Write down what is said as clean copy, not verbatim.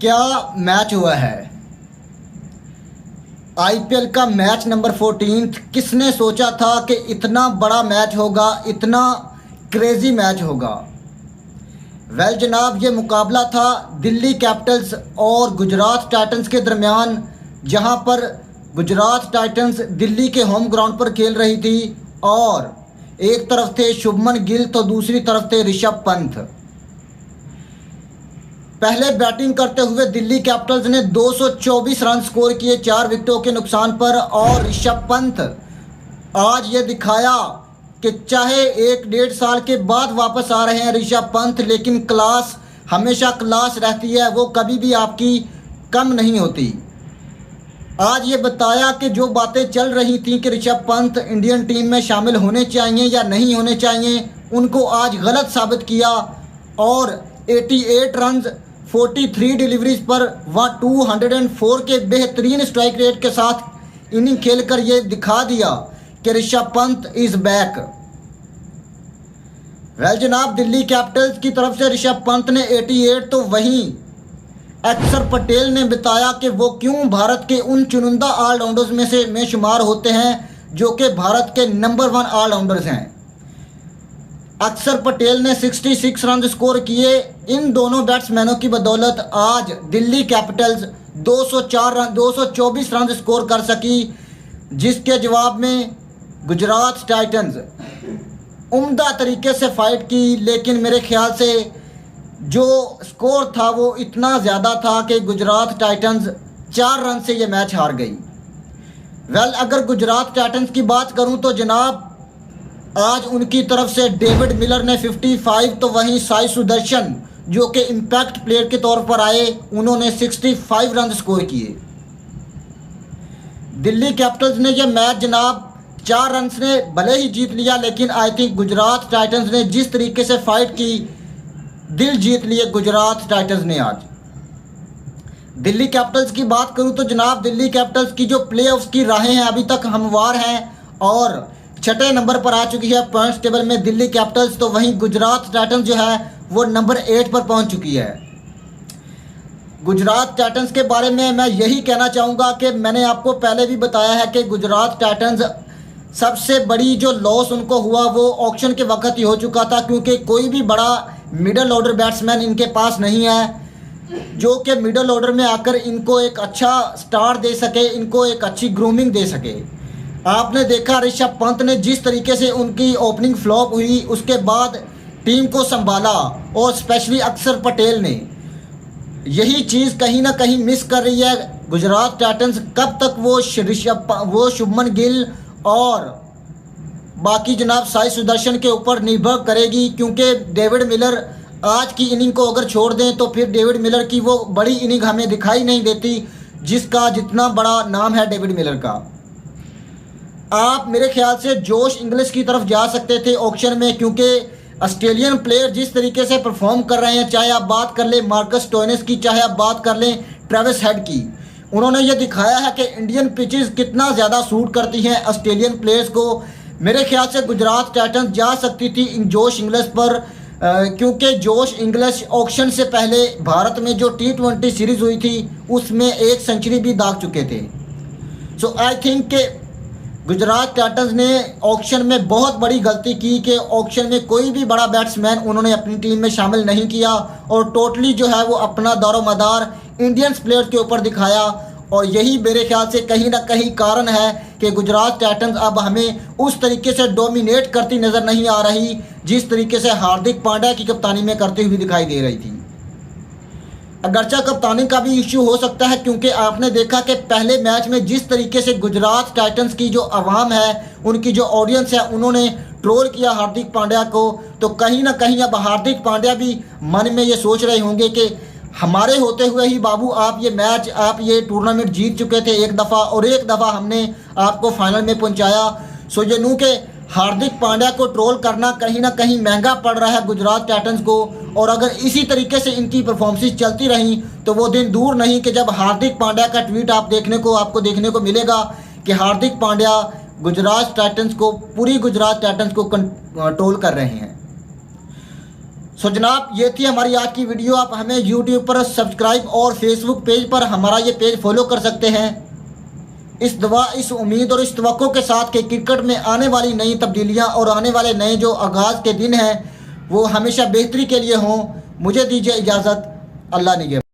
क्या मैच हुआ है। आईपीएल का मैच नंबर 14। किसने सोचा था कि इतना बड़ा मैच होगा, इतना क्रेजी मैच होगा। वेल जनाब, ये मुकाबला था दिल्ली कैपिटल्स और गुजरात टाइटंस के दरमियान, जहां पर गुजरात टाइटंस दिल्ली के होम ग्राउंड पर खेल रही थी और एक तरफ थे शुभमन गिल तो दूसरी तरफ थे ऋषभ पंत। पहले बैटिंग करते हुए दिल्ली कैपिटल्स ने 224 रन स्कोर किए 4 विकेटों के नुकसान पर, और ऋषभ पंत आज ये दिखाया कि चाहे 1-1.5 साल के बाद वापस आ रहे हैं ऋषभ पंत, लेकिन क्लास हमेशा क्लास रहती है, वो कभी भी आपकी कम नहीं होती। आज ये बताया कि जो बातें चल रही थी कि ऋषभ पंत इंडियन टीम में शामिल होने चाहिए या नहीं होने चाहिए, उनको आज गलत साबित किया और 88 रन 43 डिलीवरीज पर वह 204 के बेहतरीन स्ट्राइक रेट के साथ इनिंग खेलकर ये दिखा दिया कि Rishabh Pant is back. Well जनाब, दिल्ली कैपिटल्स की तरफ से ऋषभ पंत ने 88 तो वहीं अक्षर पटेल ने बताया कि वो क्यों भारत के उन चुनिंदा ऑलराउंडर्स में शुमार होते हैं जो कि भारत के नंबर 1 ऑलराउंडर्स हैं। अक्षर पटेल ने 66 रन स्कोर किए। इन दोनों बैट्समैनों की बदौलत आज दिल्ली कैपिटल्स 224 रन स्कोर कर सकी, जिसके जवाब में गुजरात टाइटंस उम्दा तरीके से फाइट की, लेकिन मेरे ख्याल से जो स्कोर था वो इतना ज़्यादा था कि गुजरात टाइटंस 4 रन से ये मैच हार गई। वेल, अगर गुजरात टाइटंस की बात करूं तो जनाब आज उनकी तरफ से डेविड मिलर ने 55, तो वहीं साई सुदर्शन जो कि इम्पैक्ट प्लेयर के तौर पर आए, उन्होंने 65 रन स्कोर किए। दिल्ली कैपिटल्स ने यह मैच जनाब 4 रन ने भले ही जीत लिया, लेकिन आई थिंक गुजरात टाइटंस ने जिस तरीके से फाइट की, दिल जीत लिए गुजरात टाइटंस ने। आज दिल्ली कैपिटल्स की बात करूं तो जनाब दिल्ली कैपिटल्स की जो प्लेऑफ्स की राहें हैं अभी तक हमवार हैं और 6 नंबर पर आ चुकी है पॉइंट्स टेबल में दिल्ली कैपिटल्स, तो वहीं गुजरात टाइटंस जो है वो नंबर 8 पर पहुंच चुकी है। गुजरात टाइटंस के बारे में मैं यही कहना चाहूँगा कि मैंने आपको पहले भी बताया है कि गुजरात टाइटंस सबसे बड़ी जो लॉस उनको हुआ वो ऑक्शन के वक्त ही हो चुका था, क्योंकि कोई भी बड़ा मिडल ऑर्डर बैट्समैन इनके पास नहीं है जो कि मिडल ऑर्डर में आकर इनको एक अच्छा स्टार दे सके, इनको एक अच्छी ग्रूमिंग दे सके। आपने देखा ऋषभ पंत ने जिस तरीके से उनकी ओपनिंग फ्लॉप हुई, उसके बाद टीम को संभाला, और स्पेशली अक्षर पटेल ने यही चीज़ कहीं ना कहीं मिस कर रही है गुजरात टाइटंस। कब तक वो शुभमन गिल और बाकी जनाब साई सुदर्शन के ऊपर निर्भर करेगी, क्योंकि डेविड मिलर आज की इनिंग को अगर छोड़ दें तो फिर डेविड मिलर की वो बड़ी इनिंग हमें दिखाई नहीं देती जिसका जितना बड़ा नाम है डेविड मिलर का। आप मेरे ख्याल से जोश इंग्लिश की तरफ जा सकते थे ऑक्शन में, क्योंकि ऑस्ट्रेलियन प्लेयर जिस तरीके से परफॉर्म कर रहे हैं, चाहे आप बात कर लें मार्कस स्टोइनिस की, चाहे आप बात कर लें ट्रेविस हेड की, उन्होंने ये दिखाया है कि इंडियन पिचेस कितना ज़्यादा सूट करती हैं ऑस्ट्रेलियन प्लेयर्स को। मेरे ख्याल से गुजरात टाइटंस जा सकती थी जोश इंग्लिश पर, क्योंकि जोश इंग्लिश ऑक्शन से पहले भारत में जो T20 सीरीज़ हुई थी उसमें 1 सेंचुरी भी दाग चुके थे। सो आई थिंक कि गुजरात टाइटंस ने ऑक्शन में बहुत बड़ी गलती की कि ऑक्शन में कोई भी बड़ा बैट्समैन उन्होंने अपनी टीम में शामिल नहीं किया और टोटली जो है वो अपना दारोमदार इंडियंस प्लेयर्स के ऊपर दिखाया, और यही मेरे ख्याल से कहीं ना कहीं कारण है कि गुजरात टाइटंस अब हमें उस तरीके से डोमिनेट करती नज़र नहीं आ रही जिस तरीके से हार्दिक पांड्या की कप्तानी में करती हुई दिखाई दे रही थी। अगरचा कप्तानी का भी इश्यू हो सकता है, क्योंकि आपने देखा कि पहले मैच में जिस तरीके से गुजरात टाइटंस की जो आवाम है, उनकी जो ऑडियंस है, उन्होंने ट्रोल किया हार्दिक पांड्या को, तो कहीं ना कहीं अब हार्दिक पांड्या भी मन में ये सोच रहे होंगे कि हमारे होते हुए ही बाबू आप ये टूर्नामेंट जीत चुके थे एक दफ़ा, और एक दफ़ा हमने आपको फाइनल में पहुंचाया। सो ये नू के हार्दिक पांड्या को ट्रोल करना कहीं ना कहीं महंगा पड़ रहा है गुजरात टाइटंस को, और अगर इसी तरीके से इनकी परफॉर्मेंस चलती रही तो वो दिन दूर नहीं कि जब हार्दिक पांड्या का ट्वीट आपको देखने को मिलेगा कि हार्दिक पांड्या गुजरात टाइटंस को, पूरी गुजरात टाइटंस को ट्रोल कर रहे हैं। सो जनाब, ये थी हमारी आज की वीडियो। आप हमें यूट्यूब पर सब्सक्राइब और फेसबुक पेज पर हमारा ये पेज फॉलो कर सकते हैं। इस दुआ, इस उम्मीद और इस तवक्को के साथ कि क्रिकेट में आने वाली नई तब्दीलियां और आने वाले नए जो आगाज़ के दिन हैं वो हमेशा बेहतरी के लिए हों। मुझे दीजिए इजाज़त। अल्लाह निगहबान।